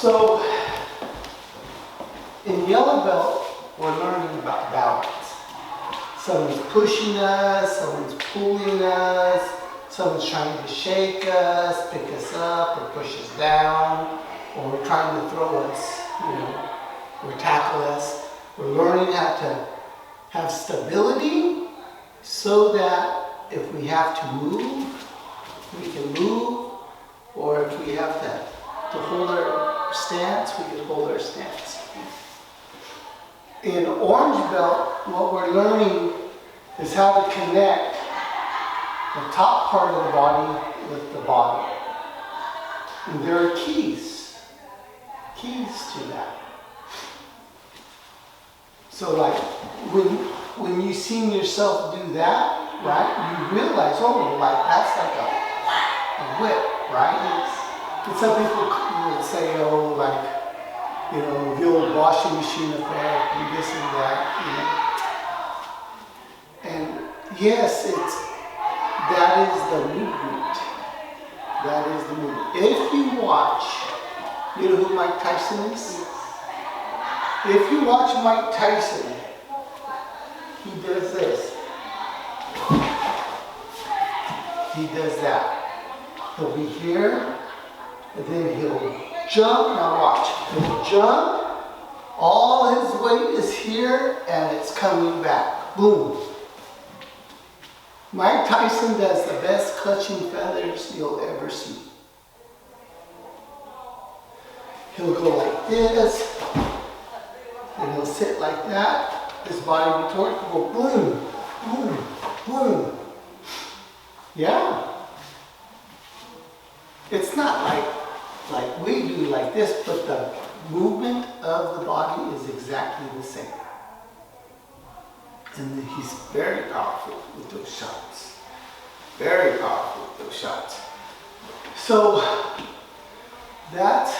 So, in yellow belt, we're learning about balance. Someone's pushing us, someone's pulling us, someone's trying to shake us, pick us up, or push us down, or we're trying to throw us, or tackle us. We're learning how to have stability so that if we have to move, we can move, or if we have to hold our stance, we can hold our stance. In orange belt, what we're learning is how to connect the top part of the body with the bottom. And there are keys to that. So like when you seen yourself do that, right, you realize, oh, like that's like a whip, right? And some people will say, oh, like, the old washing machine effect, and this and that, And yes, that is the movement. That is the movement. If you watch, you know who Mike Tyson is? If you watch Mike Tyson, he does this. He does that. He'll be here, and then he'll jump. Now watch. He'll jump. All his weight is here, and it's coming back. Boom. Mike Tyson does the best clutching feathers you'll ever see. He'll go like this, and he'll sit like that. His body will be torn. He'll go boom, boom, boom. Yeah. It's not like we do like this, but the movement of the body is exactly the same. And he's very powerful with those shots. Very powerful with those shots. So that's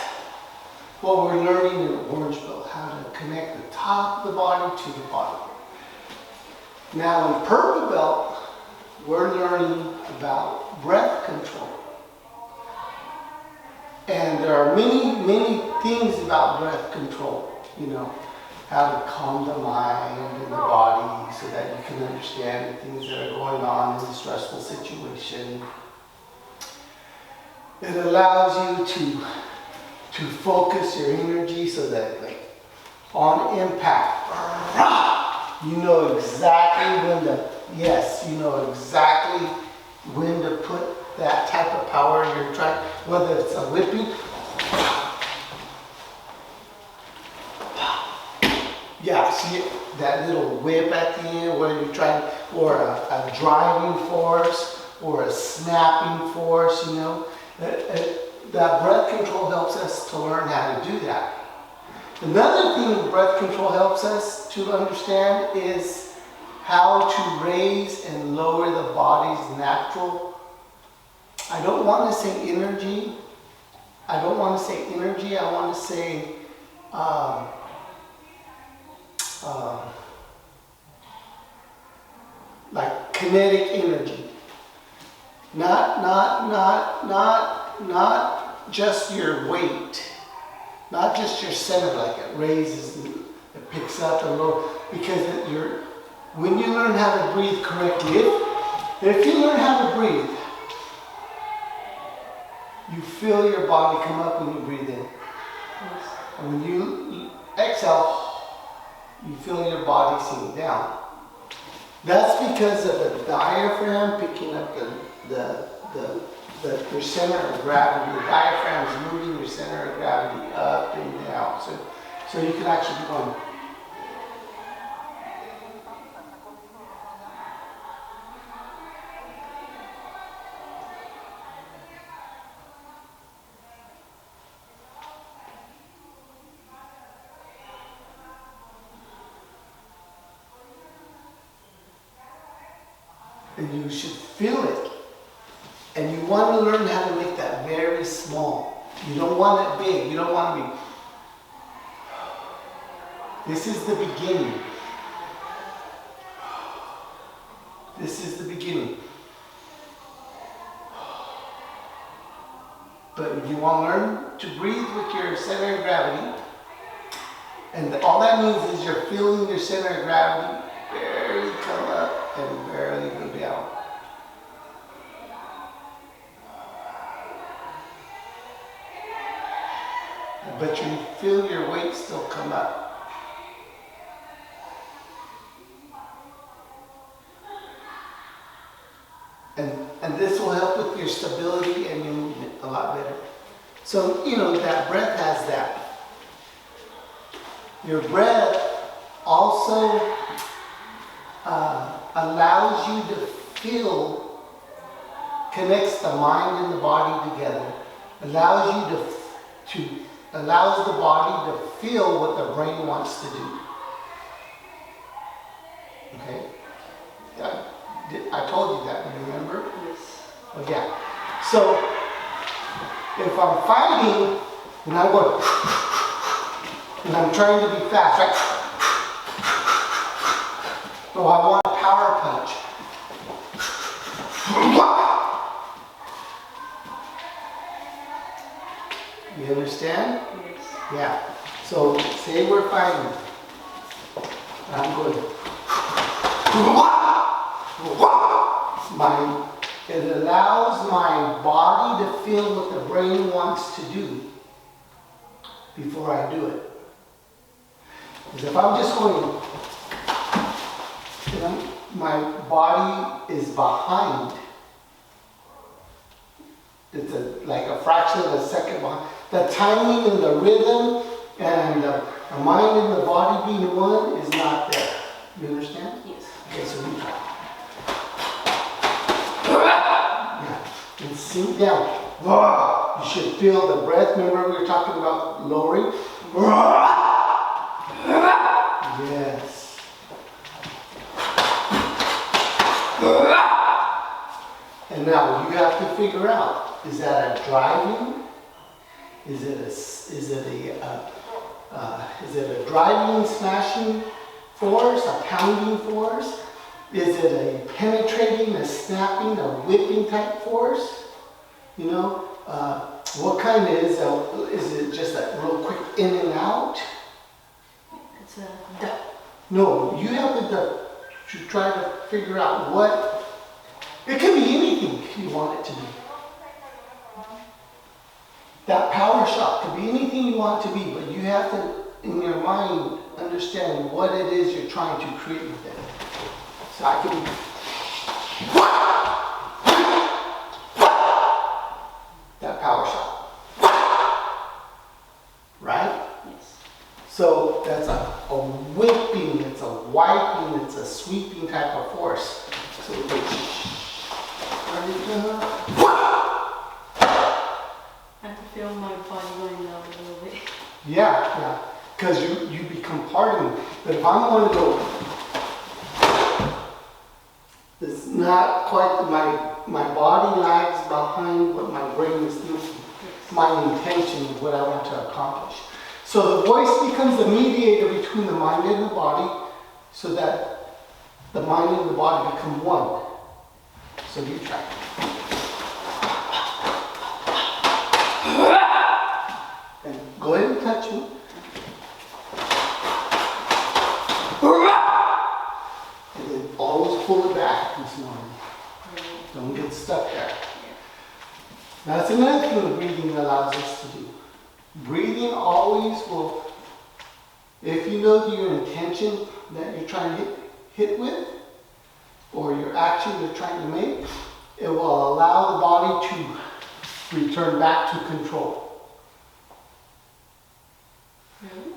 what we're learning in orange belt, how to connect the top of the body to the bottom. Now in purple belt, we're learning about breath control. And there are many, many things about breath control, how to calm the mind and the body so that you can understand the things that are going on in a stressful situation. It allows you to focus your energy so that, like, on impact, you know exactly when to put that type of power in your track, whether it's a whipping. Yeah, see that little whip at the end, whether you're trying, or a driving force, or a snapping force, That breath control helps us to learn how to do that. Another thing breath control helps us to understand is how to raise and lower the body's natural, I don't want to say energy, I want to say like kinetic energy. Not just your weight, not just your center, like it raises and it picks up and low, because when you learn how to breathe correctly, if you learn how to breathe, you feel your body come up when you breathe in. And when you exhale, you feel your body sink down. That's because of the diaphragm picking up your center of gravity. The diaphragm is moving your center of gravity up and down. So you can actually be going. And you should feel it. And you want to learn how to make that very small. You don't want it big. You don't want to be. This is the beginning. This is the beginning. But you want to learn to breathe with your center of gravity. And all that means is you're feeling your center of gravity barely come up and barely go down. But you feel your weight still come up. And this will help with your stability and your movement a lot better. So, you know, that breath has that. Your breath also allows you to feel, connects the mind and the body together, allows the body to feel what the brain wants to do. Okay? I told you that, you remember? Yes. Oh yeah. So if I'm fighting and I go and I'm trying to be fast, right? So I want a power punch. You understand? Yes. Yeah. So say we're fighting. I'm going. It allows my body to feel what the brain wants to do before I do it. Because if I'm just going, my body is behind. It's like a fraction of a second behind. The timing and the rhythm and the mind and the body being one is not there. You understand? Yes. Okay, so we try. Yeah. And sink down. You should feel the breath. Remember we were talking about lowering? Yes. And now you have to figure out, is that a driving? Is it a driving, smashing force, a pounding force? Is it a penetrating, a snapping, a whipping type force? You know, what kind is it just a real quick in and out? It's a duck. No, you have to try to figure out what, it can be anything you want it to be. That power shot could be anything you want it to be, but you have to, in your mind, understand what it is you're trying to create with it. So I can be, that power shot. Right? Yes. So that's a whipping, it's a wiping, it's a sweeping type of force. So I can feel my body going down a little bit. yeah. Because you become part of me. But if I'm going to go, it's not quite, my body lags behind what my brain is thinking. My intention of what I want to accomplish. So the voice becomes the mediator between the mind and the body, so that the mind and the body become one. So you try. And go ahead and touch me. And then always pull it back this morning. Don't get stuck there. Now that's another thing that breathing allows us to do. Breathing always will, if you know your intention that you're trying to hit with, or your action you're trying to make, it will allow the body to return back to control. Really?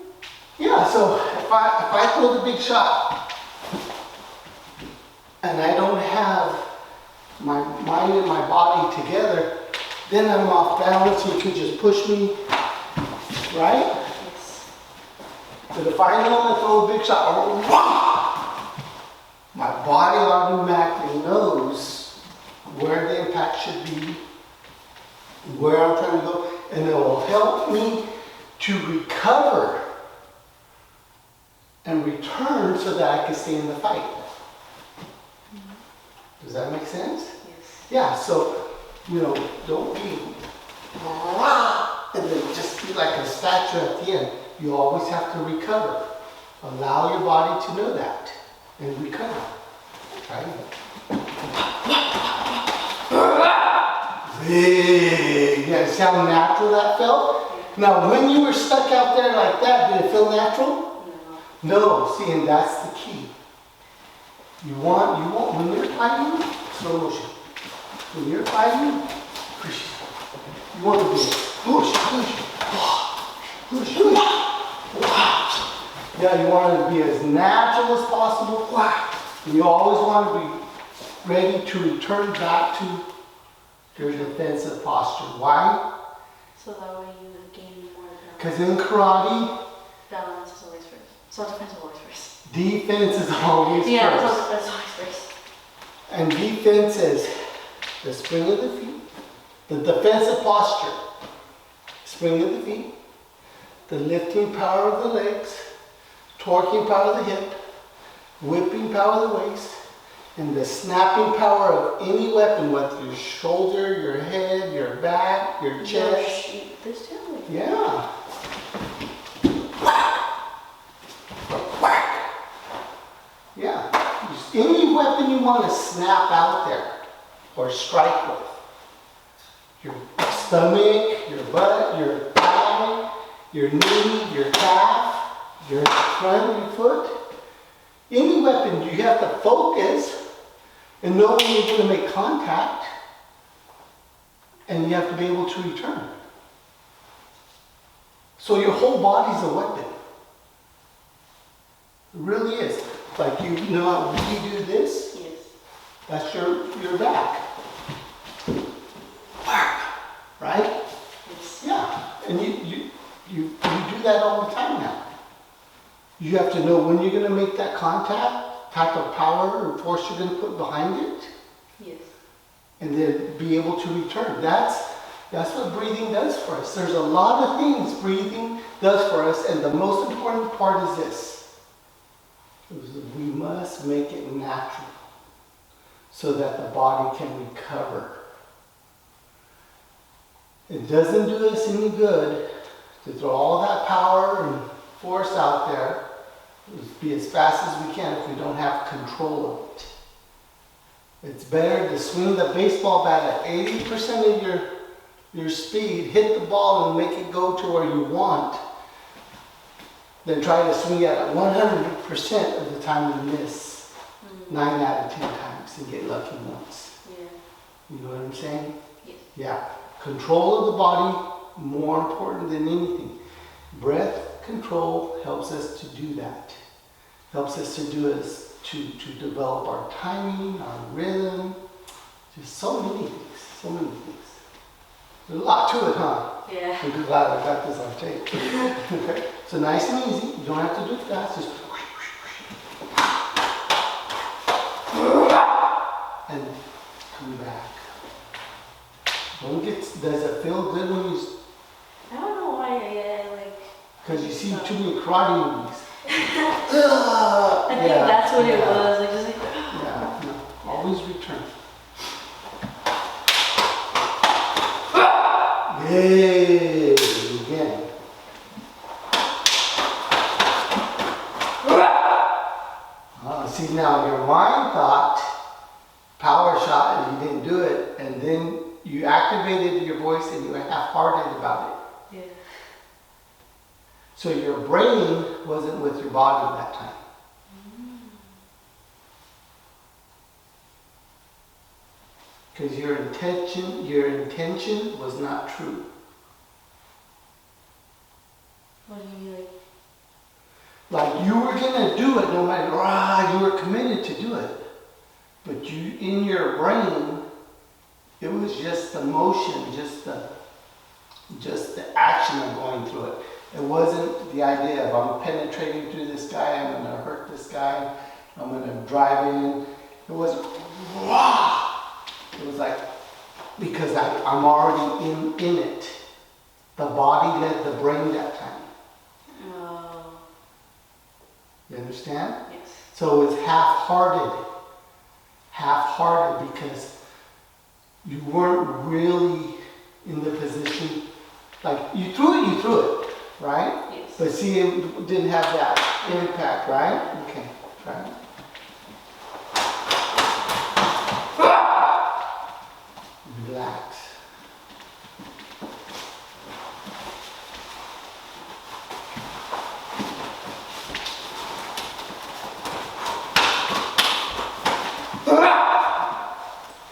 Yeah, so if I throw the big shot and I don't have my mind and my body together, then I'm off balance. You can just push me, right? Yes. But if I know to throw a big shot, my body automatically knows where the impact should be, where I'm trying to go, and it will help me to recover and return so that I can stay in the fight. Does that make sense? Yes. Yeah, so, don't be, statue at the end. You always have to recover. Allow your body to know that and recover. Right? Yeah, see how natural that felt? Now, when you were stuck out there like that, did it feel natural? No. See, and that's the key. You want, when you're fighting, slow motion. When you're fighting, push. You want to do push, push, push, push. Yeah, you want it to be as natural as possible. And you always want to be ready to return back to your defensive posture. Why? So that way you gain more balance. Because in karate, Balance is always first. So defense is always first. defense is always Yeah, first. so defense is always first. And defense is the spring of the feet, the defensive posture, spring of the feet, the lifting power of the legs, torquing power of the hip, whipping power of the waist, and the snapping power of any weapon, whether your shoulder, your head, your back, your chest. This too? Yeah. Whack. Yeah. Just any weapon you want to snap out there or strike with. Your stomach, your butt, your thigh, your knee, your calf, your front of your foot. Any weapon, you have to focus and know when you're going to make contact, and you have to be able to return. So your whole body's a weapon. It really is. Like, you know how you do this? Yes. That's your back. Right? Yes. Yeah. And you do that all the time now. You have to know when you're going to make that contact, type of power or force you're going to put behind it, Yes. and then be able to return. That's what breathing does for us. There's a lot of things breathing does for us, and the most important part is this. We must make it natural so that the body can recover. It doesn't do us any good to throw all that power and force out there, be as fast as we can if we don't have control of it. It's better to swing the baseball bat at 80% of your speed, hit the ball and make it go to where you want, than try to swing it at 100% of the time and miss 9 out of 10 times and get lucky once. Yeah. You know what I'm saying? Yes. Yeah. Control of the body, more important than anything. Breath control helps us to do that. Helps us to develop our timing, our rhythm, just so many things, so many things. There's a lot to it, huh? Yeah. I'm glad I got this on tape. Okay. So nice and easy. You don't have to do it fast. Just and come back. Does it feel good when you? I don't know why I like. Because you see too many karate movies. I think that's what it was. Like just like. Yeah. No. Always return. Yay! Again. See, now your mind thought power shot and you didn't do it, and then you activated your voice and you were half-hearted about it. Yeah. So your brain wasn't with your body that time. Because your intention was not true. What do you mean, like? Like you were gonna do it no matter, you were committed to do it. But you, in your brain, it was just the motion, just the action of going through it. It wasn't the idea of I'm penetrating through this guy, I'm gonna hurt this guy, I'm gonna drive in. It wasn't, it was like, because I'm already in it. The body led the brain that time. Oh. You understand? Yes. So it's half-hearted. Half-hearted because you weren't really in the position. Like, you threw it. right? Yes. But see, it didn't have that impact, right? Okay, try it. Relax.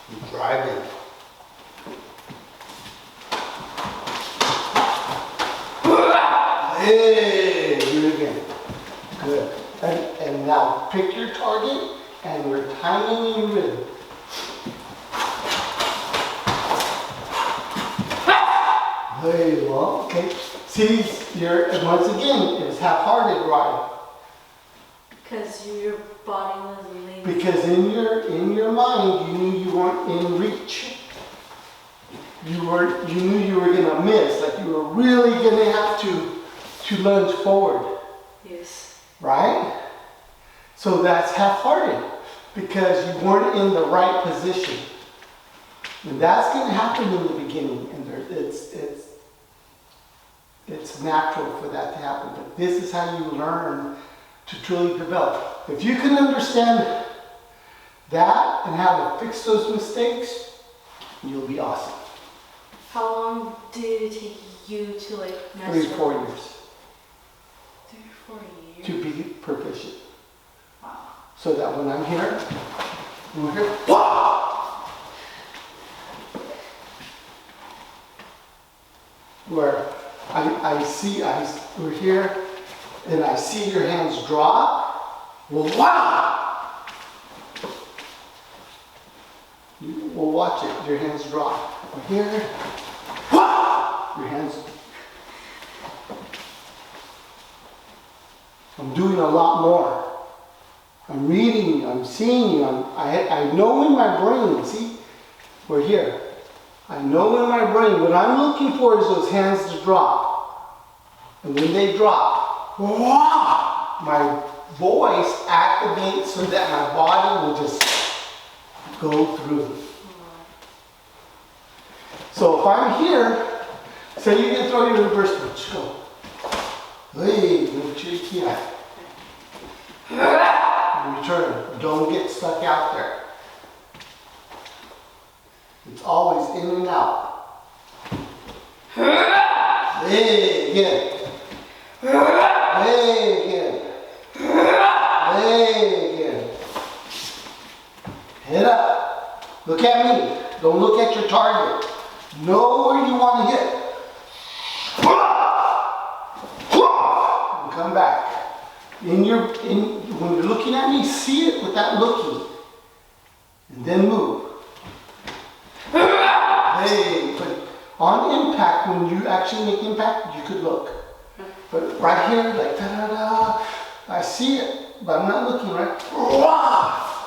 You're driving. Hey, do it again. Good. And now pick your target and we're timing your rhythm. Hey, well, okay. See, and once again, it's half-hearted, right? Because your body was lazy. Because in your mind, you knew you weren't in reach. You knew you were gonna miss, like you were really gonna have to lunge forward. Yes. Right? So that's half-hearted because you weren't in the right position. And that's going to happen in the beginning, and it's natural for that to happen. But this is how you learn to truly develop. If you can understand that and how to fix those mistakes, you'll be awesome. How long did it take you to like master? 3 or 4 years 3 or 4 years. to be proficient. Wow. So that when I'm here, we're here. Wah! Where we're here, and I see your hands drop. Well, wow! We'll watch it. Your hands drop. We're here. Wow! Your hands. I'm doing a lot more. I'm reading you. I'm seeing you. I know in my brain. See, we're here. I know in my brain what I'm looking for is those hands to drop. And when they drop, wah, my voice activates so that my body will just go through. So if I'm here, say you can throw your reverse punch, go. Hey, move your key out. And return. Don't get stuck out there. It's always in and out. Hey, again. Hey, again. Hey, again. Head up. Look at me. Don't look at your target. Know where you want to hit. And come back. When you're looking at me, see it without looking. And then move. Hey, but on impact, when you actually make impact, you could look. But right here, like da-da-da, I see it, but I'm not looking, right?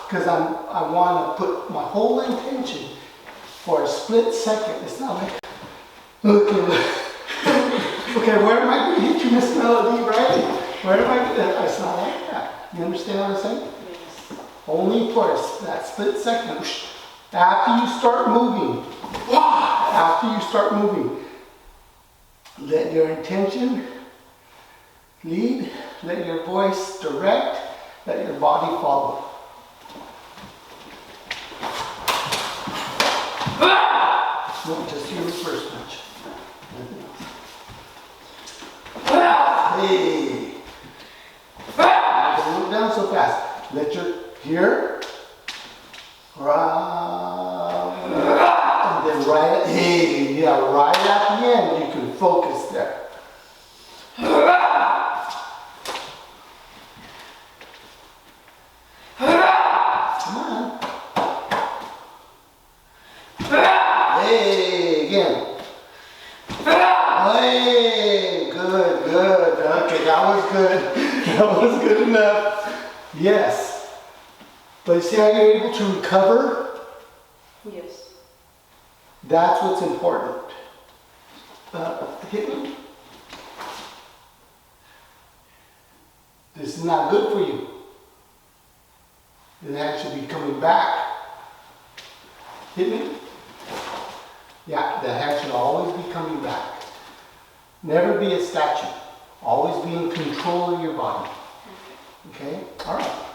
Because I want to put my whole intention for a split second. It's not like, okay, where am I going to hit you, Miss Melody, right? Where am I going to, it's not like that. You understand what I'm saying? Yes. Only for that split second. After you start moving, let your intention lead, let your voice direct, let your body follow. No, just your first punch. Hey! Don't look down so fast. Let your, here, and then right at the end, you can focus there. Come on. Hey, again. Hey, good. Okay, that was good. That was good enough. Yes. But see how you're able to recover? Yes. That's what's important. Hit me. This is not good for you. The hand should be coming back. Hit me. Yeah, the hand should always be coming back. Never be a statue. Always be in control of your body. Okay? All right.